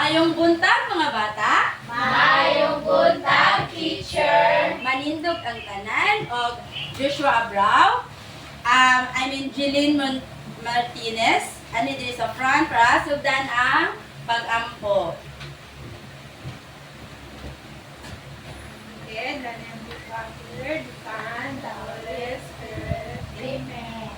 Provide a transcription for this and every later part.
Maayong buntag mga bata. Maayong buntag, teacher. Manindog ang tanan og Joshua Abrao. Jeline Martinez. Ani diri sa front para sugdan ang pag-ampo. Okay, the name of the Father, the Son, the Holy Spirit. Amen.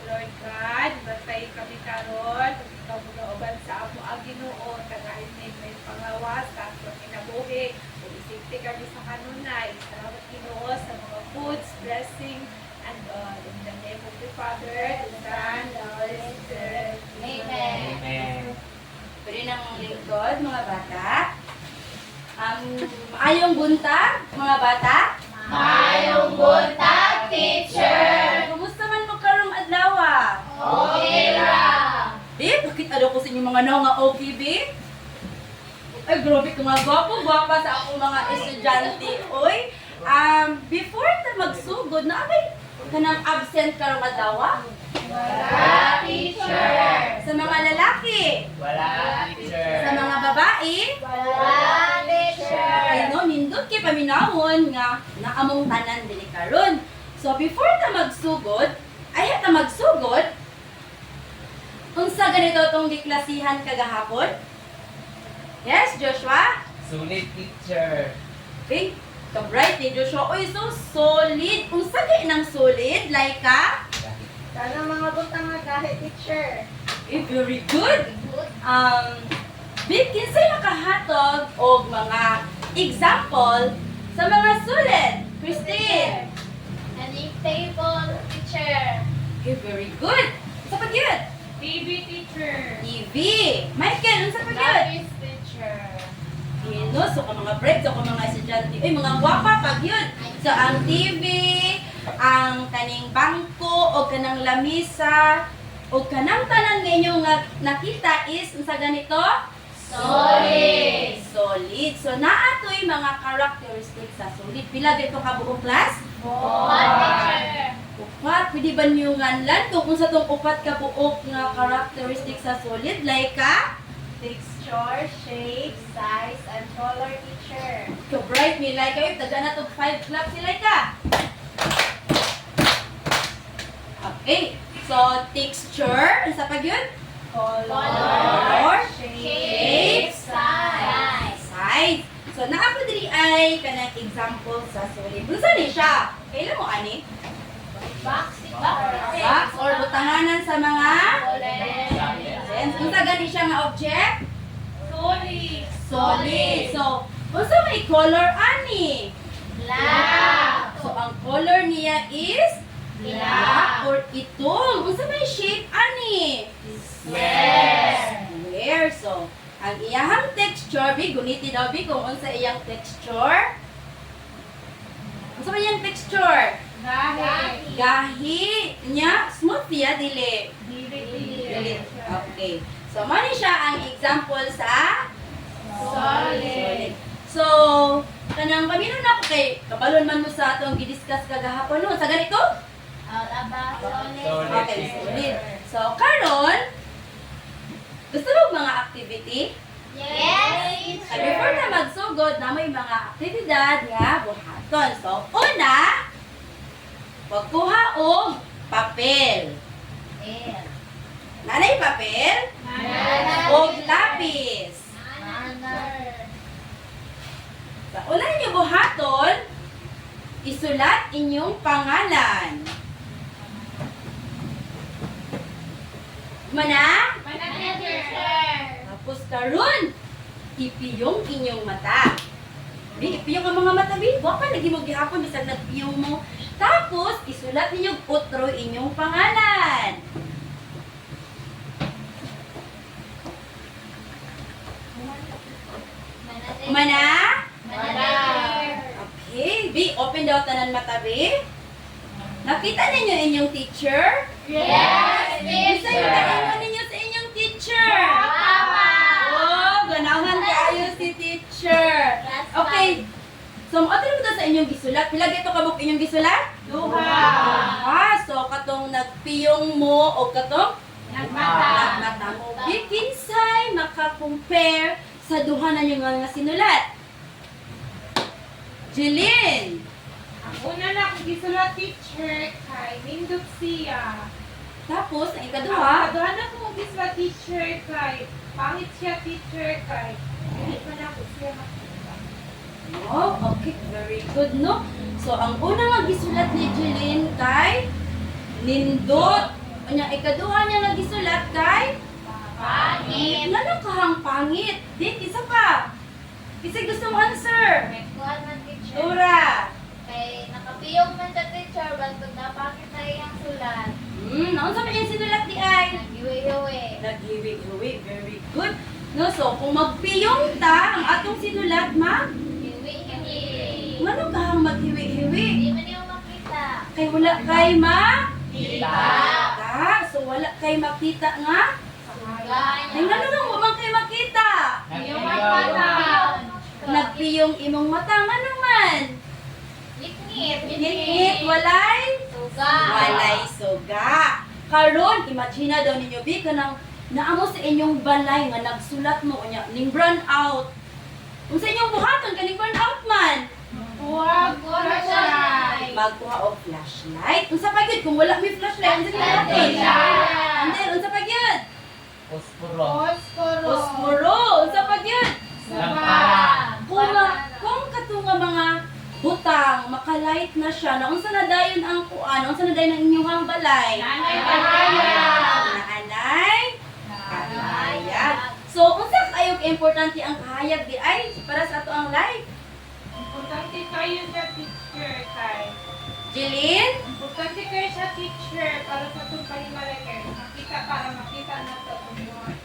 Lord God, batay kami karon, ikaw mag-auban sa amo ang Ginoo, tagain may pangawas, sa kinabuhi, ug isipti kami sa kanunay. Salamat Ginoo sa mga foods, blessing, and all. In the name of the Father, the Son, the Holy Spirit. Amen. Amen. Pwede ng lingkod mga bata. Maayong buntag mga bata. Maayong buntag, teacher. Kumusta man mo karong adlaw? Okay lang. Bakit ano ko sa inyong mga nga okay, babe? Ay, grabe ka nga, gwapo-gwapa sa akong mga estudyante. Oy, before na magsugod, na abay, kanang absent karong adlaw? Wala, teacher. Sa mga lalaki, Wala, teacher. sa mga babae, Wala, teacher. ay no, nindot kay paminahon nga naamong tanan dili karon. So before ta magsugod, ay ta magsugod, unsa ganito tong giklasihan kagahapon? Yes, Joshua? Sulit, teacher. Okay, ka-bright ni Joshua. Oy, so solid. Unsa kay nang solid? Like ka? Sana mga butang nga kahit, teacher. Eh, very good. Big, kinsay nakahatog og mga example sa mga sulit? Christine? Any table, teacher. Okay, very good. Unsa pa gyud? TV, teacher. TV. Michael, unsa pa gyud? Lapis, teacher. Ino, so ka mga break, so ka mga estudyante. Ay, mga gwapa pag yun. So, ang TV, ang kaning bangko, o kanang lamisa, o kanang tanan ninyo nga nakita is, unsa ganito? Solid. Solid. So, naatoy mga characteristics sa solid. Pila dito ka buong class? One, teacher. Upat. Pwede ba niyo nganlan kung unsa tong upat ka buok nga characteristics sa solid? Like ka? Texture, shape, size, and color, teacher. So bright me like kayo, taga na to 5 clap sila ka. Okay. So texture, isa pa yun? Color, shape, size. So naa ko diri ay kanang example sa solid. Unsa ni siya? Kailan mo ani? Box, Box or butanganan sa mga Science. unsa gani siya nga object? Solid. Solid. So unsa may color ani? Black. So ang color niya is black or itong. Unsa may shape ani? Square. So ang iyang texture, bi guniti daw bi kung unsa iyang texture. Unsa man iyang texture? Gahi. Gahi niya smooth ya dili. Dili. Okay. So mo ni siya ang example sa Solid. So, kanang pamino na ko kay kabalon man mo sa atong gidiscuss kagahapon no. Sa ganito? Solid. Okay, solid. So, karon gusto mo mga activity? Yes, At before na magsugod na may mga aktibidad nga buhaton. So, una, pagkuha og papel. Nanay papel og lapis. Sa una ninyo buhaton, isulat inyong pangalan. Mana? Tapos karon, ipiyong inyong mata. Ipiyong ang mga mata, bi. Waka lagi mo gihapon bisag nagpiyong mo. Tapos isulat ninyo utro inyong pangalan. Mana? Okay, bi, open daw tanan mata, bi. Nakita ninyo inyong teacher? Yes, Bisa yung kaingon ninyo sa inyong teacher? Oh, ganahan kayo si teacher. Okay. So, mo mo sa inyong gisulat. Pila gito kabuk inyong gisulat? Duha. So, katong nagpiyong mo o katong Nagmata. nagmata mo. Kinsay maka-compare sa duha na niyo nga sinulat? Jeline. Ang una na akong gisulat teacher kay nindot siya. Tapos, ang Ang ikaduha. kaduha na akong gisulat teacher kay pangit siya teacher kay hindi man ako siya makita. Oh, okay. Very good, no? So, ang una nga gisulat ni Jeline kay nindot. Ang ikaduha niya nga gisulat kay Pangit. Ano kahang pangit? Dit, isa pa. Isa gusto mo answer. May kuhan man teacher. Dora. Kay nakapiyong man sa teacher, bantog napakit na iyang sulat. Naon sa yung sinulat di ay? Nagiwi-hiwi. Naghiwi-hiwi. Very good. No, so, kung magpiyong ta, ang atong sinulat, ma, Hiwi-hiwi. ano kahang maghiwi-hiwi? Hindi man yung makita. Kay wala kay ma? Kita. Ta. So, wala kay makita nga? Sugay. Ay, ano lang, wamang kay makita? Yung Nagpiyong. mata. Nagpiyong imong mata, nga naman? Ngit-ngit. Ngit-ngit, walay? Suga. Walay suga. Karon, imagine daw ninyo, Bi, kanang naamo sa inyong balay nga nagsulat mo unya ning burn out. Kung sa inyong buhaton kaning burn out man, Huwag Flashlight. magkuha og flashlight. Unsa pa gyud kung wala may flashlight, unsa gyud natin? Flashlight. And then unsa pa gyud? Posporo. Posporo. Posporo, unsa pa gyud? Lampara. Kung katunga mga butang, makalight na siya, na unsa na dayon ang kuan, unsa na dayon ang inyong balay? Nanay kahayag. Naanay? Kahayag. So, unsa kayo importante ang kahayag di ay para sa ato ang life? Importante kayo sa teacher kay. Jeline? Importante kayo sa teacher para sa itong palimalay kayo. Makita para makita na ito kung buhay.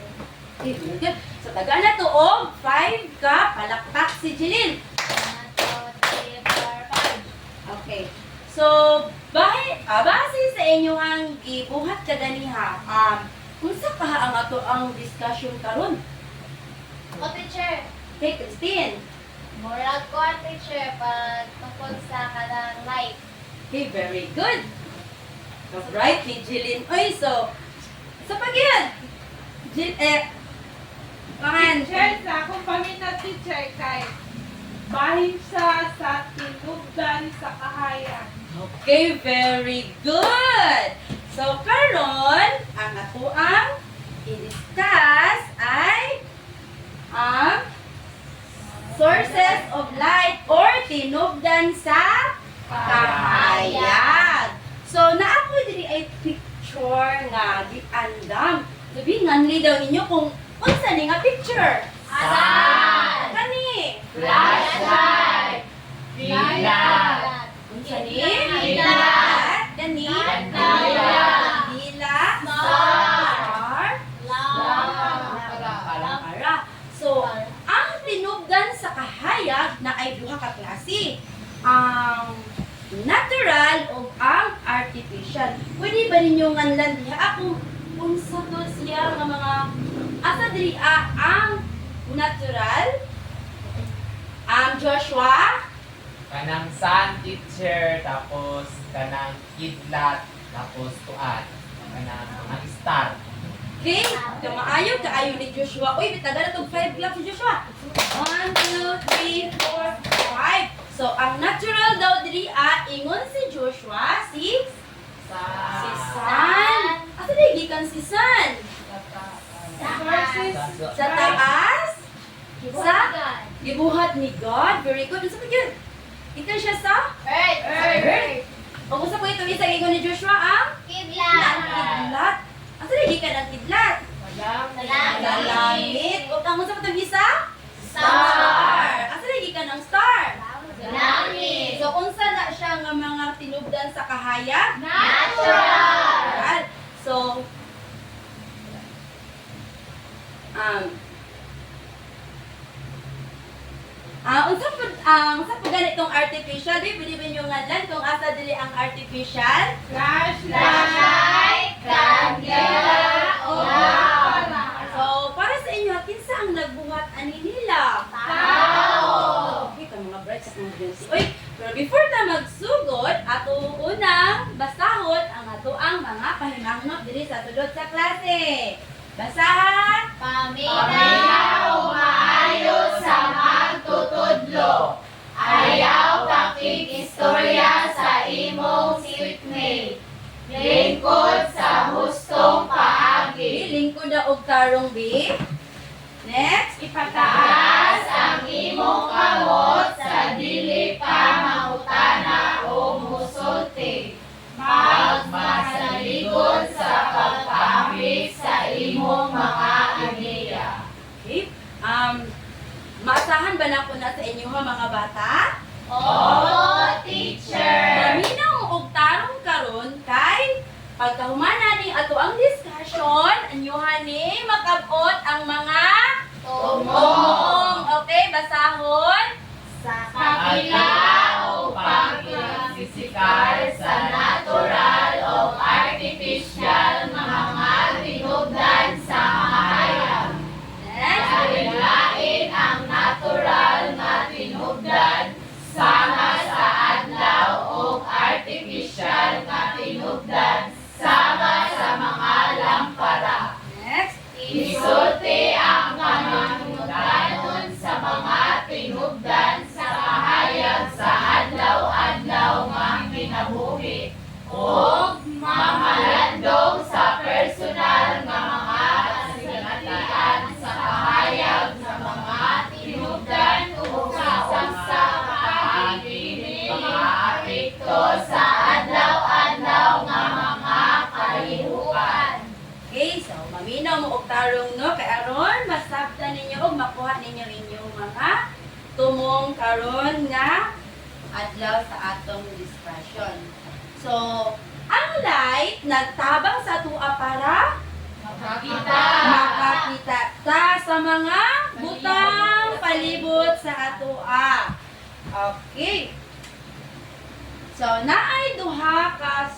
So, taga na to og 5 ka palakpak si Jeline. 1, 2, 3, 4, 5. Okay. So, base sa inyo ang gibuhat kaganiha, unsa pa ang ato ang discussion karon? O teacher, Okay, Christine. murag ko ang teacher pag tungkol sa kanang life. Okay, very good. Right ni Jeline. Oy, so, sa pagyan. Pangan. Teacher, sa akong paminat teacher kay bahin siya sa tinubdan sa kahayan. Okay, very good. So, karon ang ato ang i-discuss ay ang sources of light or tinubdan sa kahayag. So, naapo diri ay picture nga giandam. Sabi nganli daw ninyo kung unsa ni nga picture? Asan? Kani. Flashlight. Dila. Unsa ni? Dila. Kani. Dila. Dila. Star. Para. So, ang tinubdan sa kahayag na ay duha ka klase. Ang natural o ang artificial. Pwede ba ninyo nganlan diha ako unsa to siya nga mga asa diri ang natural? Joshua? Kanang sun teacher, tapos kanang kidlat, tapos tuan. Kanang mga star. Okay, kamaayo kaayo ni Joshua. Uy, bitaga na tog 5 lang si Joshua. 1, 2, 3, 4, 5. So, ang natural daw diri ingon si Joshua, si Sun. Asa di gikan si Sun? Versus Sa taas? Sa gibuhat ni God. Very good. Unsa pa gyud? Ito siya sa Earth. Earth. O usa pa ito isa ingon ni Joshua ang Kidlat. kidlat. Asa di gikan ang kidlat? Sa langit. O kamo sa patong isa? Star. Asa di gikan ang star? Langit. So, unsa na siya nga mga tinubdan sa kahayag? Natural. So, unsa pa ganitong artificial? Di pwede ba nyo ngadlan kung asa dili ang artificial? flashlight, candela, o lampada. So, para sa inyo, kinsa ang nagbuhat ani nila? Tao. Okay, ka mga bright sa mga beauty. Uy, pero before ta magsugod, ato unang basahon ang ato ang mga pahimangnot diri sa tulod sa klase. Basahan! Paminaw, maayo. tarong B. Next. Ipataas ang imong kamot sa dili pa mangutana o musulti. Magmasaligon sa pagpahambing sa imong mga ideya. Okay. Maasahan ba na ko na sa inyo ha, mga bata? Oo, teacher! Maminaw og tarong karon kay pagkahumana ni ato ang discussion, anyuhan ni makabot ang mga tumong. Okay, basahon. Sa Kabila o pagpisikal sa natural o artificial na mga tinubdan sa mahayag. Next. Lain ang natural na tinubdan sama sa adlaw o artificial na tinubdan sama sa mga lampara. Next. Isulti ang kamanungdanon sa mga tinubdan sa kahayag sa adlaw-adlaw nga kinabuhi o mamalandong sa personal nga mga kasinatian sa kahayag sa mga tinubdan o sa pag-ibig mga apekto sa adlaw-adlaw nga mga kalihukan. Okay, so maminaw mo og tarong no kay aron masabtan ninyo og makuha ninyo inyong mga tumong karon nga adlaw sa atong discussion. So, ang light nagtabang sa tuwa para makakita ta sa mga butang palibot sa atoa. Okay. So, naay duha ka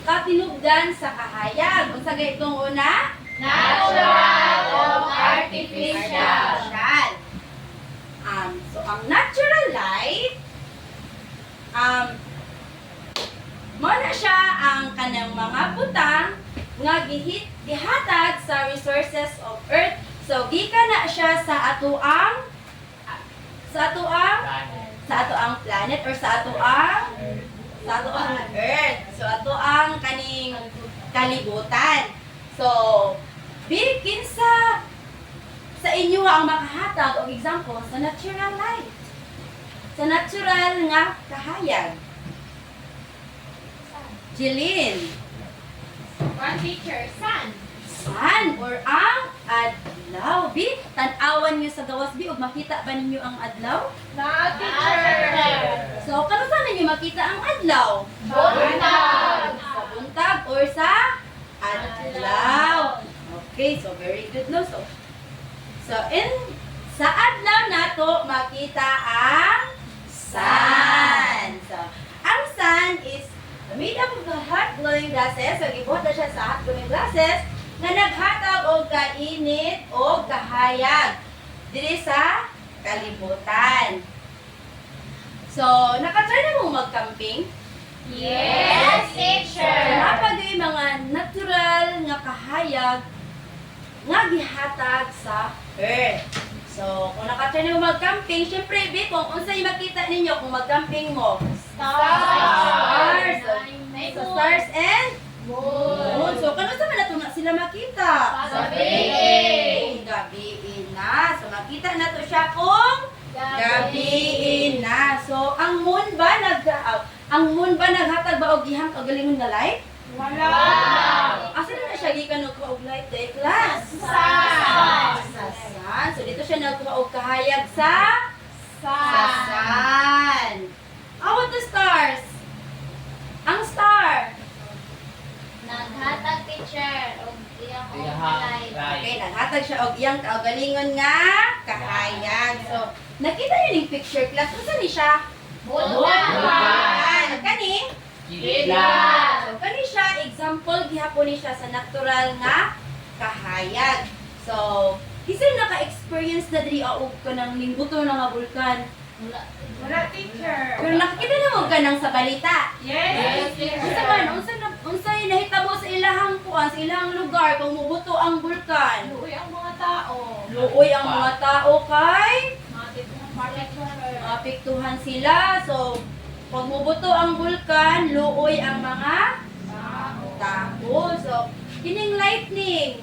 katinubdan sa kahayag. Unsa gay itong una? natural o artificial. So, ang natural light, mo na siya ang kanang mga butang nga gihatag sa resources of Earth. So, gikan na siya sa atoang planet or sa atoang Earth. So, ato ang kaning kalibutan. So, bikin sa inyo ang makahatag og example sa natural light. Sa natural nga kahayag. Jeline, One teacher, sun. sun or ang adlaw. Bi, tan-awan niyo sa gawas bi ug makita ba ninyo ang adlaw? Na teacher. So, kano sa ninyo makita ang adlaw? Buntag. Sa buntag or sa adlaw. Okay, so very good no. So sa adlaw nato makita ang sun. So, ang sun is made up of the hot glowing gases. So, gibuhat na siya sa hot glowing gases na naghatag og kainit o kahayag diri sa kalibutan. So, nakatry na mo mag-camping? Yes, So, teacher! napagay mga natural nga kahayag nga gihatag sa Earth. So, kung nakatry na mo mag-camping, syempre, Bi, kung unsay makita ninyo kung mag-camping mo? Stars. So, stars and moon. So, kano sa man na sila makita? Gabi. Gabiin na. So, makita na to siya kung gabiin na. So, ang moon ba naghatag ba og gihang kagalingon nga light? Wala. Asa na siya gikan og og light day class? Sun. Sa sun. So, dito siya nagkuha og kahayag sa Sun. sun. How about the stars? Ang star. Naghatag, teacher. O iyang Iyahang light. Okay, naghatag siya og iyang kaugalingon nga kahayag. So, nakita niyo ning picture class. Unsa ni siya? Buntag. Ayan, kani? Kidlat. So, kani siya, example, gihapon ni siya sa natural nga kahayag. So, kisay naka-experience na diri og kanang lingguto na nga bulkan. Wala teacher. Pero nakikita na mo kanang sa balita. Yes, Unsa man, unsay nahitabo sa ilahang kuan, sa ilahang lugar kung mubuto ang bulkan. Uy, ang mga tao. Luoy ang mga tao kay Teacher. apektuhan sila. So, pag mubuto ang bulkan, luoy ang mga tao. So, kining lightning,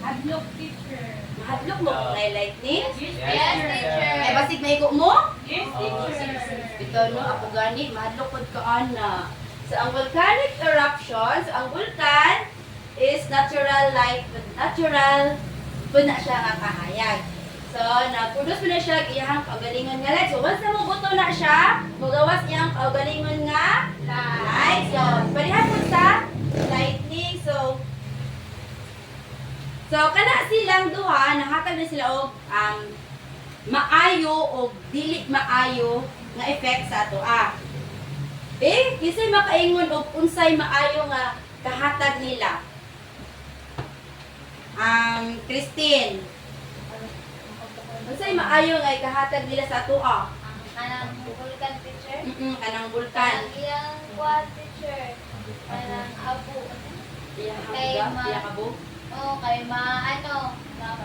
Hadlok, teacher. Mahadlok mo kung may lightning. Yes, teacher. Ay, basig may mo? Yes, teacher. Ito, no, ako gani, mahadlok pod ka, ana. So, ang volcanic eruption, so, ang vulkan is natural light, natural po na siya nga kahayag. So, na-produce po na siya iyang kaugalingon nga light. So, once na mabuto na siya, magawas iyang kaugalingon nga light. So, parihan po sa lightning. So, kana silang duha, nahatag na sila og maayo o dili maayo nga effect sa ato. Kasi makaingon og unsay maayo nga kahatag nila. Christine. Unsay maayo nga ikahatag nila sa ato? Kanang vulkan, teacher. Kanang vulkan. Ang iyang quad, teacher. Kanang abo. Kay Kabo. Oo, kay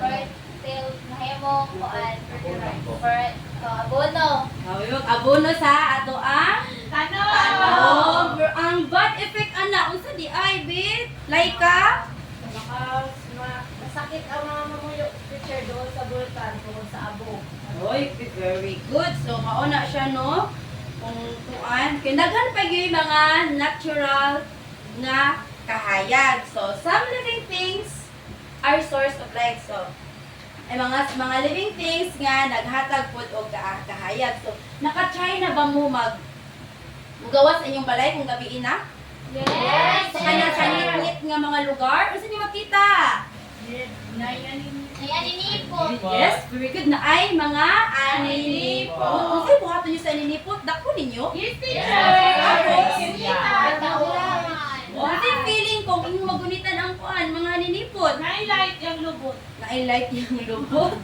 fertile, mahimong kuan. Abono. Yung abono sa ato Tanong! ang bad effect ana unsa di ay bit? Laika? Masakit ang mga mamuyo, teacher, doon sa bulkan, doon sa abo. Oy, very good. So mauna siya no. Kung kuan, kinaghan pa gyud mga natural nga kahayag. So some living things are source of light. So ay mga living things nga naghatag pud og kahayag. So naka-try na ba mo mugawas sa inyong balay kung gabi na? Yes! Sa kanya sanit nga mga lugar, unsa niyo makita? Ayan, inipot. Yes, very good na ay mga aninipot. Unsay buhaton niyo sa aninipot? Dako ninyo? Yes, Unsay feeling kung inyong magunitan ang kuan mga aninipot? Highlight yung lubot. Na-like yung lubot.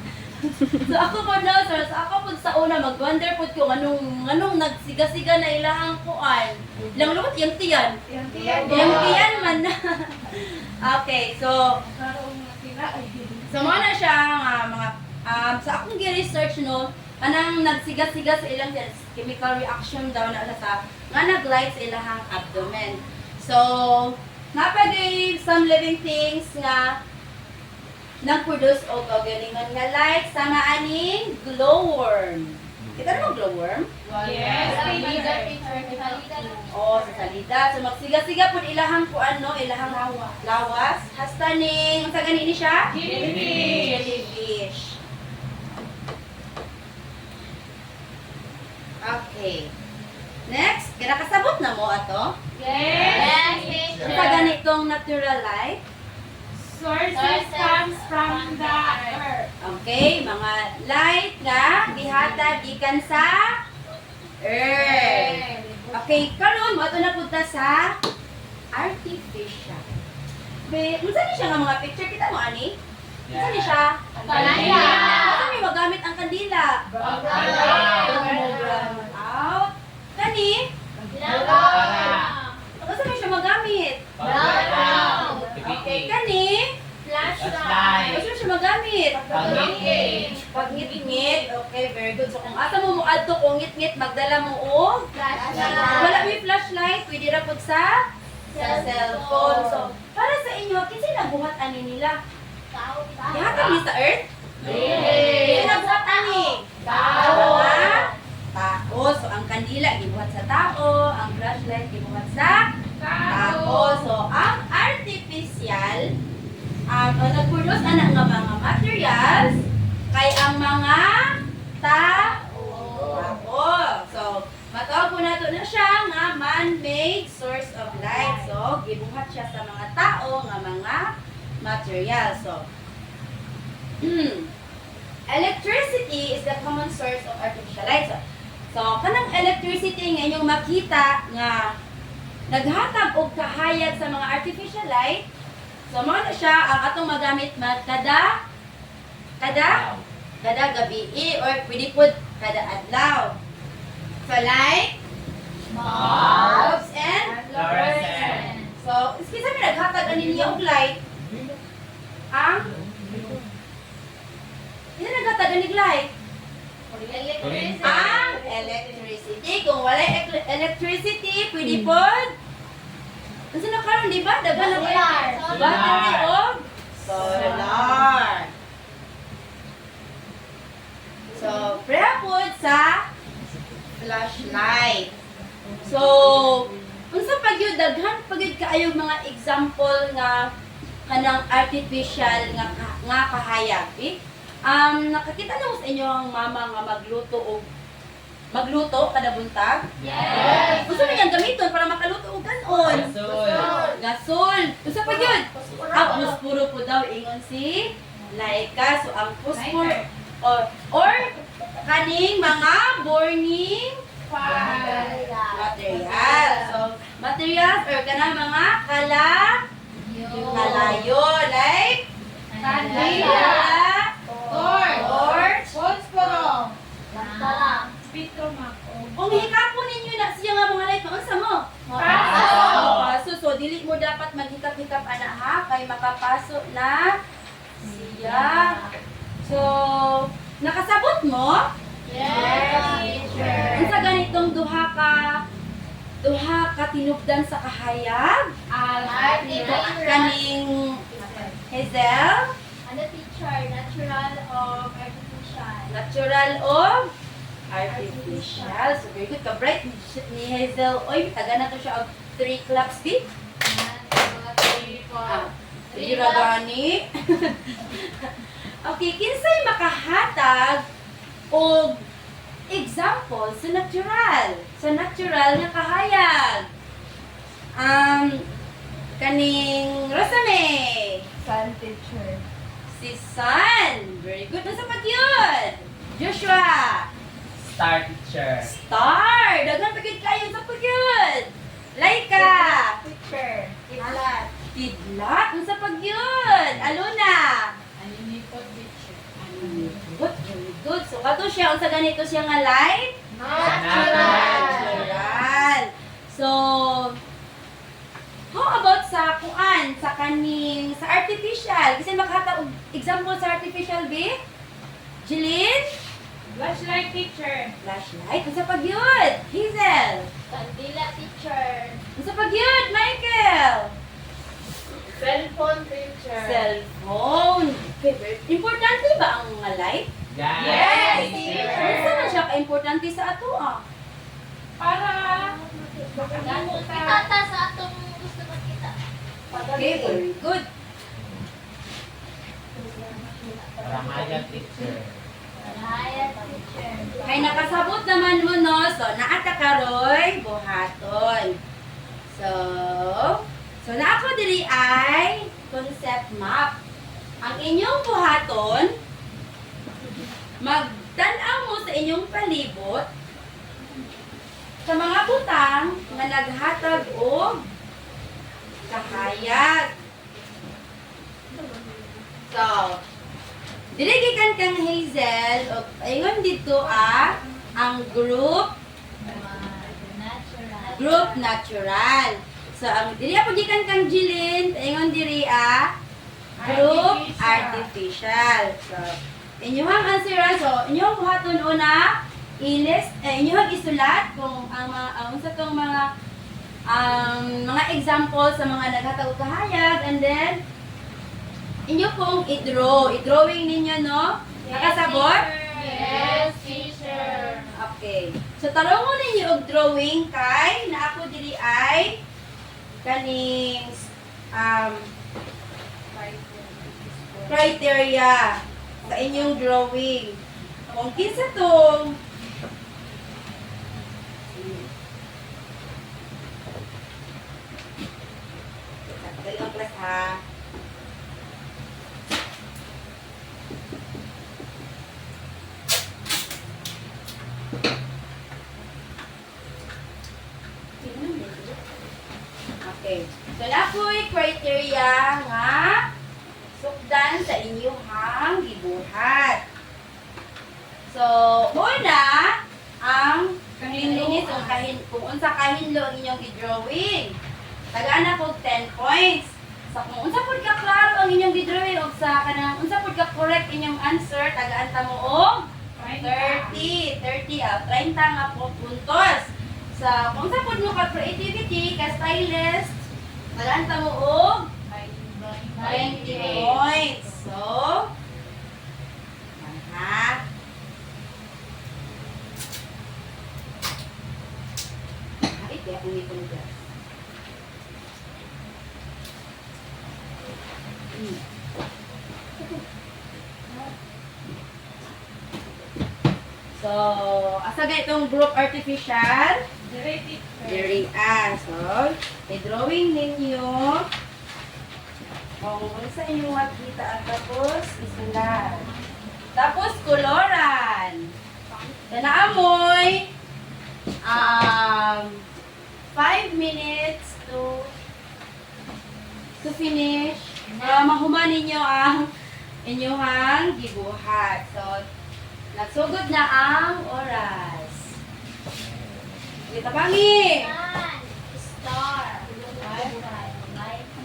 So ako po na, sir, so ako po sa una mag-wonder po kung anong nagsiga-siga na ilahang kuan. Ilang lubot? Yung tiyan. Yung Yung tiyan man na. Okay, so Karoon nga sila. so mo na siya nga mga sa akong gi-research no, kanang nagsiga-siga sa ilang chemical reaction daw na sa nga nag-light sa ilang abdomen. So napagay some living things nga nag-produce o kaugalingon nga light sama aning glowworm. Kita na mo glowworm? Yes, Salida, teacher. Salida lang. O sa salida. So magsiga-siga pud ilahang kuan no, ilahang lawas. Hasta ning sa ganini siya? Jellyfish. Jellyfish. Okay. Next, kinakasabot na mo ato. Yes, Sa teacher. ganitong natural light. Sources comes from the earth. Okay, mga light nga gihatag gikan sa earth. Okay, karon mo ato na punta sa artificial. Unsa ni siya nga mga picture kita mo ani? Unsa ni siya? Kandila. Unsa ni magamit ang kandila? Out. Kani? Unsa ni siya magamit? Okay, kani? Flashlight. Unsa ni siya magamit? Pag-ngit-ngit. Okay, very good. So kung asa mo adto kung ngit-ngit magdala mo og Flashlight. wala may flashlight, pwede ra pud sa cellphone. So para sa inyo, kinsa nabuhat ani nila? Gihatag ni sa earth? Kinsa nabuhat ani? Mga tao. So ang kandila gibuhat sa tao, ang flashlight gibuhat sa tao. So ang artificial ang nag-produce ana nga mga materials kay ang mga tao. So, matawag po nato na siya nga man-made source of light. So, gibuhat siya sa mga tao nga mga materials. So, electricity is the common source of artificial light. So kanang electricity nga inyong makita nga naghatag og kahayag sa mga artificial light. So mao na siya ang atong magamit kada gabi or pwede pud kada adlaw. So like bulbs and Fluorescent. so iskisa mi naghatag ani niya og light. Ang Ina naghatag ani light. Ang electricity. Kung wala electricity, pwede pod. Ano na karon di ba? Dagan na Solar. battery o Solar. So, prehapon sa flashlight. So, unsa pag yun, daghan pag yun kaayong mga example nga kanang artificial nga kahayag. Nakakita na mo sa inyo ang mama nga magluto kada buntag? Yes! Gusto niya gamiton para makaluto og kanon. Gasol. Unsa pa yun? Puspuro po daw ingon si Laika. So ang puspuro or kaning mga burning material. So materials or kanang mga kalayo like kandila, torch, Phosphorus. Lantala. Pitromako. kung hikapon ninyo na siya nga mga light, maunsa mo? Paso. So, dili mo dapat maghikap-hikap ana ha, kay makapaso na siya. So, nakasabot mo? Yes, teacher. Unsa ganitong duha ka tinubdan sa kahayag? Kaning Hazel, Ano, teacher? Natural or artificial? natural o artificial. So, very good. Ka-bright ni Hazel. Oy, taga na to siya og 3 claps, di? Sige ra gani. Okay, kinsay makahatag og example sa natural nga kahayag. Kaning Rosame. Sun teacher. Si Sun. Very good. Nasa pag yun? Joshua. Star teacher. Star. Dagan pagid kayo sa pag yun. Laika. Teacher. Kidlat. Kidlat. Nasa pag yun. Aluna. Good, very good. So, kato siya, unsa ganito siya nga light? Natural. So, how about sa kuan, sa kaning, sa artificial? Kasi makahata og example sa artificial, be? Jeline? Flashlight, teacher. Flashlight. Unsa pag yun? Hazel? Kandila, teacher. Unsa pag yun? Michael? Cellphone teacher. Cellphone. Okay, very importante ba ang mga light? Yes, teacher. Unsa man siya ka-importante sa ato Para Kita ta sa atong gusto makita. Okay, very good. Ramaya teacher. Raya, teacher. Ay nakasabot naman mo no. So naata karoy buhaton. So na ako diri ay concept map. Ang inyong buhaton magtan-aw mo sa inyong palibot sa mga butang nga naghatag og kahayag. So, dili gikan kang Hazel o ingon dito ang group natural. So ang diri pa gikan kang Jilin, ingon diri group artificial. So inyong answer so inyong buhaton una inyong isulat kung ang unsa tong mga example sa mga naghatag og kahayag, and then inyo pong i-drawing ninyo, no? Nakasabot? Yes, teacher. Okay. So, tarungon ninyo og drawing kay na ako diri ay kaning criteria sa inyong drawing. Kung kinsa tong Dalang class ha. Okay. So, napoy criteria nga sukdan sa inyong gibuhat. So, una, ang linis kung unsa kahinlo ang inyong gidrawing. Tagana po 10 points. So, kung unsa pud ka klaro ang inyong gidrawing og sa kanang unsa pud ka correct inyong answer, tagaan ta mo og 30 30 nga po puntos. Sa kung sa pud mo ka creativity, ka stylist, tagaan ta mo og 20 points. So, ha? Ay, kaya kung ito nito. So, asa ga itong group artificial? Dire, teacher. Very so, i-drawing ninyo kung ano sa inyong makita at tapos isulat. Tapos koloran. Tanaamoy 5 minutes to finish. Mahuman ninyo ang inyong gibuhat. So, nagsugod na ang oras. Kita bangi! Star.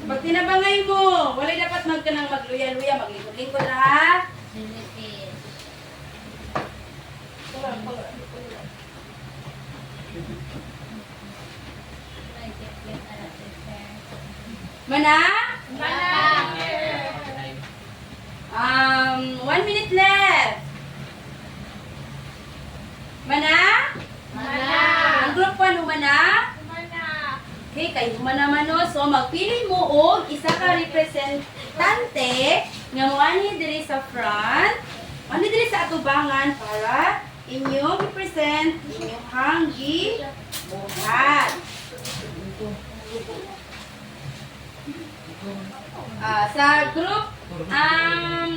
Pag tinabangay mo, wala dapat magkanang magluya-luya, maglingkod-lingkod na ha. Philippines. Mana? Mana. 1 minute left. Mana? Mana. Ang group 1 humana? Mana. Okay, kayo humana man no. So, magpili mo og isa ka representante nga moani diri sa front, ani diri sa atubangan para inyong i-present inyong hanggi buhat. Sa group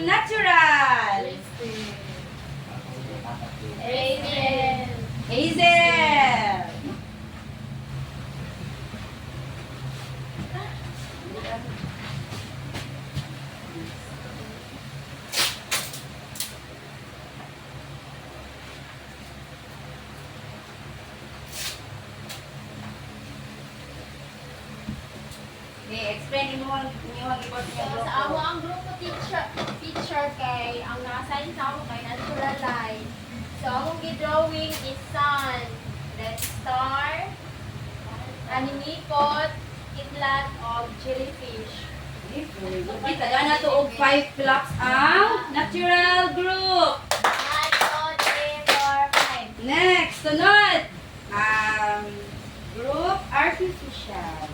natural. Raven. Hazel. Okay, explain mo ang ibot niya So, sa amo ang grupo teacher kay ang na-assign sa amo kay natural light. So, among gidrawing is sun, then star, animikot, kidlat, o jellyfish. Okay, taga na to og 5 blocks ang natural group. 1, 2, 3, 4, 5. Next, sunod. Group artificial.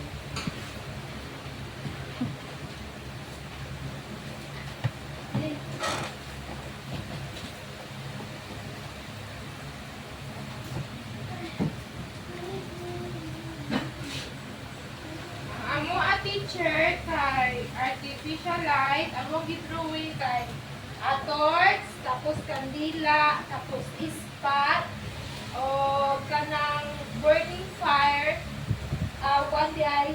Amo a teacher kay artificial light, amo gidrawing kay torch, tapos kandila, tapos ispat, o kanang burning fire, one day,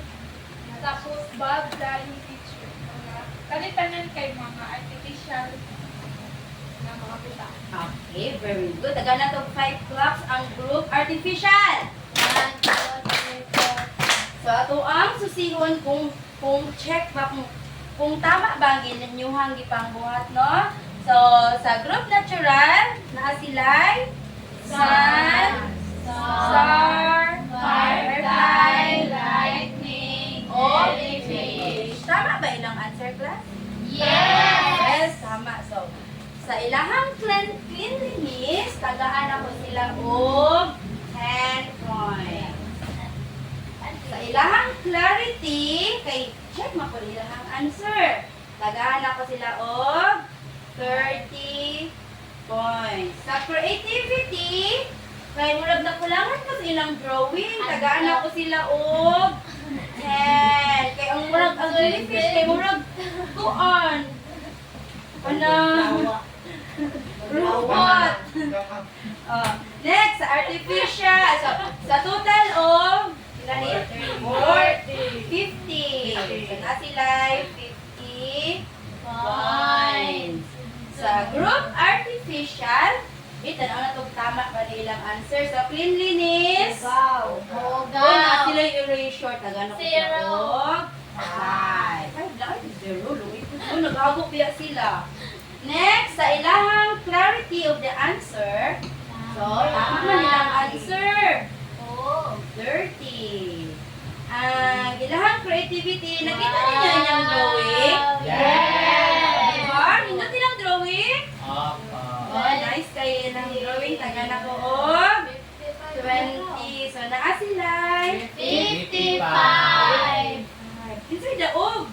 tapos bulb dahil ni teacher. Tanitanan kay mga artificial na mga buta. Okay, very good. Taga na to 5 blocks ang group artificial. 1, 2, 3, 4. So, ato ang susihon kung check ba kung tama ba ang inyong gipangbuhat, no? So, sa group natural, naa sila'y sun, star, firefly, lightning, o jellyfish. Tama ba ilang answer, class? Yes! Yes, tama. So, sa ilahang cleanliness, tagaan ako sila og 10 points. Sa ilahang clarity, kay check mo ko ilahang answer. Tagaan ako sila og 30 points. Sa creativity, kay murag nakulangan ko sa ilang drawing, tagaan ako sila og 10. Kay ang murag ang jellyfish kay murag tuon. Robot. Next, sa artificial. Sa total of 40, 50. So, na sila 50 points. Sa group artificial, tanaw na itong tama pa nilang answer. Sa cleanliness, Wow. na sila yung erasure. Taga na ko Zero. 5. 5 lang. 0. Lumipot ko. Nag-agok kaya sila. Next, sa ilahang clarity of the answer. So, tama na nilang answer. Oh. 30. Ang ilahang creativity, nakita niyo yung drawing? Yes. Tagan ako og 20. So, naa sila. 55. Kinsay daog?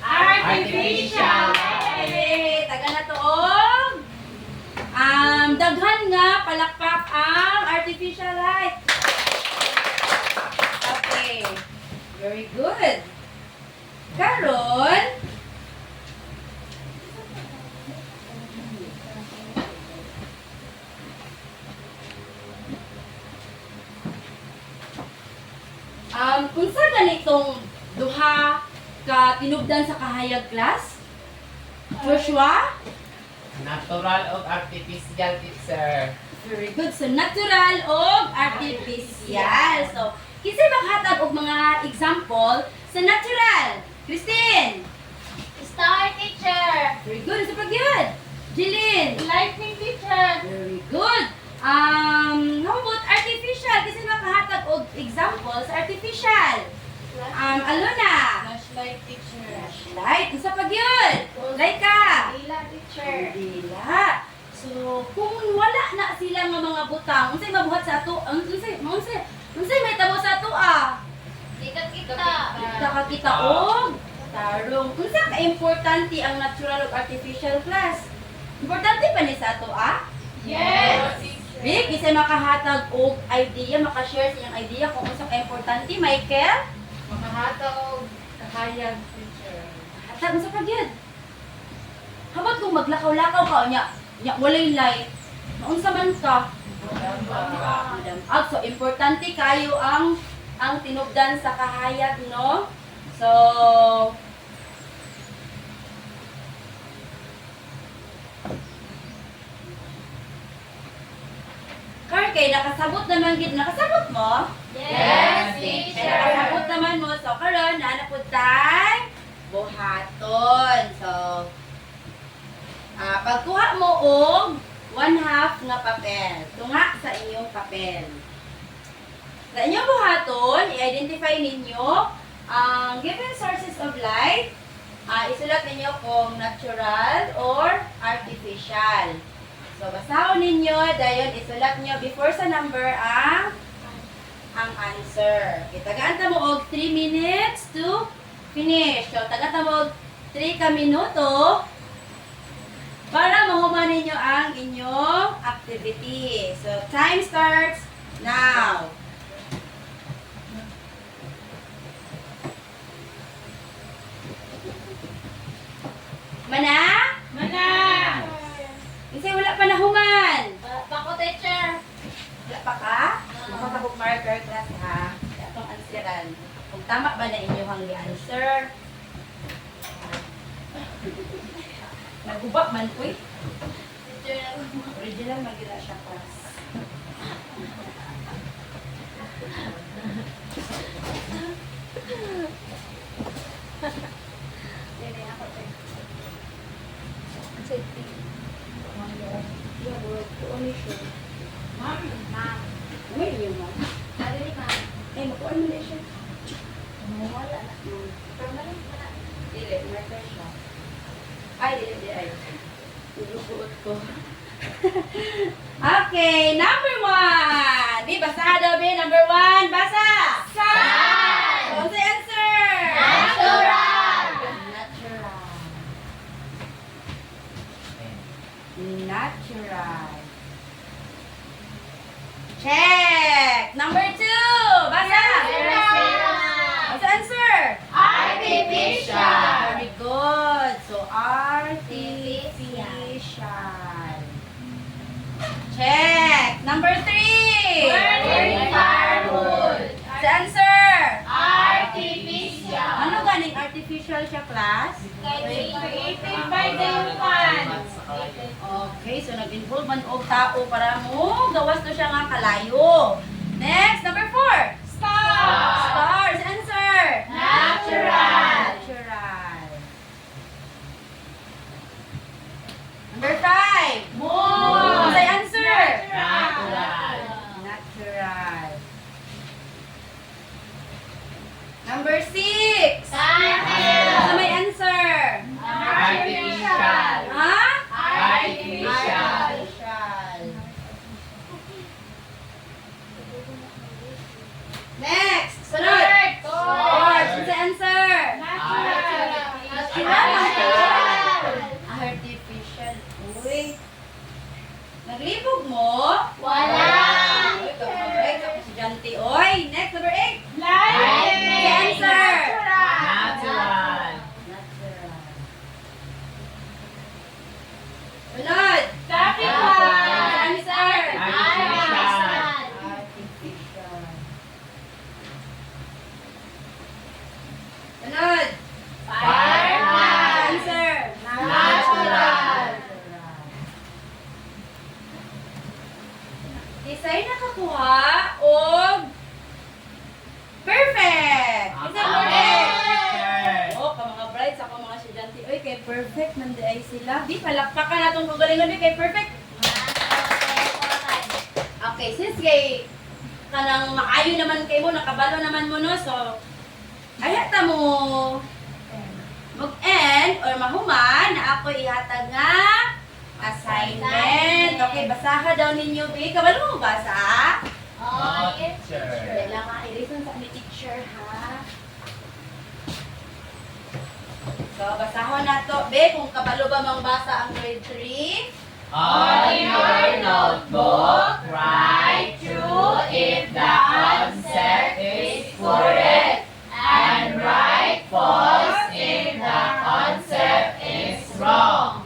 Artificial. Okay, tagan na to og daghan nga palakpak ang artificial light. Okay. Very good. Karon, unsa ganitong duha ka tinubdan sa kahayag class? Joshua? Natural o artificial, teacher. Very good. So, natural o artificial. So, kisay maghatag og mga example sa natural. Christine? Star teacher. Very good. Sa pagyud. Jillian? Lightning teacher. Very good. How about artificial? Kisay makahatag og example sa artificial. Alona? Flashlight teacher. Flashlight. Sa pagyud. Laika? Dila teacher. Dila. So, kung wala na sila nga mga butang, unsay mabuhat sa ato? Unsay may tabo sa ato ah? Kita. Nakakita og tarong. Unsa ka importante ang natural ug artificial class? Importante ba ni sa ato ah? Yes. Big, isay makahatag og idea, makashare sa iyang idea kung unsa ka importante, Michael? Makahatag kahayag teacher. Hatag unsa pa gyud? Habang kung maglakaw-lakaw ka nya walay light. Naunsa man ka? So importante kayo ang tinubdan sa kahayag, no? So kay nakasabot naman gid, nakasabot mo? Yes, Kay teacher. nakasabot naman mo. So karon naa pud tay buhaton. So pagkuha mo og 1/2 nga papel. Tunga sa inyong papel. Sa inyong buhaton, i-identify ninyo ang given sources of light. Isulat ninyo kung natural or artificial. So, basahon ninyo, dayon isulat nyo before sa number ang answer. Okay, tagaan ta mo og 3 minutes to finish. So, tagaan ta mo og 3 ka minuto para mahuman ninyo ang inyong activity. So, time starts now. Mana? Mana. Kasi wala pa nahuman. Bako teacher. Wala pa ka? Makasabog marker class ha. Itong answeran. Kung tama ba na inyong i-answer? Nagubak man po eh. Original magila siya class. Ma'am. May iyo mo. Eh, makuha mo na siya. Wala na. Permanent na. Dili, marker siya. Ay, dili. Ilubuot ko. Okay, number 1. Bi, basa daw, Bi. Number 1, basa. Sun. What's the answer? Natural. Natural. Check. Number 2, basa. What's the answer? Artificial. Very good. So, artificial. Check. Number 3. Burning firewood. What's the answer? Artificial. Ano ganing artificial siya, class? Created by the human. Okay, so nag-involve man og tao para mo gawas to siya nga kalayo. Next, number 4. Star. Stars, answer. Natural. Natural. Number 5. Moon. What's the answer? Natural. Natural. Number 6. Candle. Ano may answer? Artificial. Ha? Artificial. Artificial. Naglibog mo? Wala. Ito, mag-break ako si Janty. Oy, next, number 8. Live. Answer. Natural. Sunod. Tropical. Answer. Artificial. Sunod. Firefly. Answer. Natural. Isa'y nakakuha og perfect. Isa perfect. Teacher. Oh, ka mga brides, ako mga estudyante. Uy, kay perfect man di ay sila. Di, palakpakan na itong kagalingon. Kay perfect. Okay, since kay kanang maayo naman kay mo, nakabalo naman mo no, so ayata mo mag-end or mahuman na ako ihatag nga assignment. Okay, basaha daw ninyo, B. Kabalo mo basa? Oh, teacher. Kailangan i-listen sa ni teacher, ha? So, basahon na to. B, kung kabalo ba mang basa ang grade 3? On your notebook, write true if the concept is correct and write false if the concept is wrong.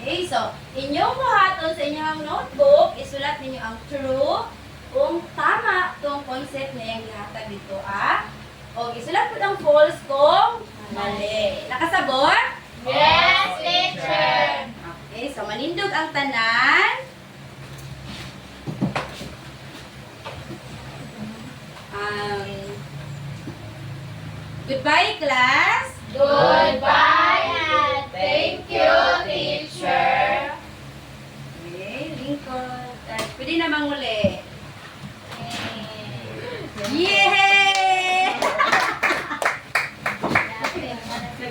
Okay, so, inyong buhaton sa inyong notebook, isulat ninyo ang true kung tama itong concept na yung ihatag dito, ah. O, isulat po ang false kung mali. Nakasabot? Yes, teacher. Okay, so manindog ang tanan. Goodbye, class. Goodbye and thank you, teacher. Okay, Lincoln. Pwede na manguli.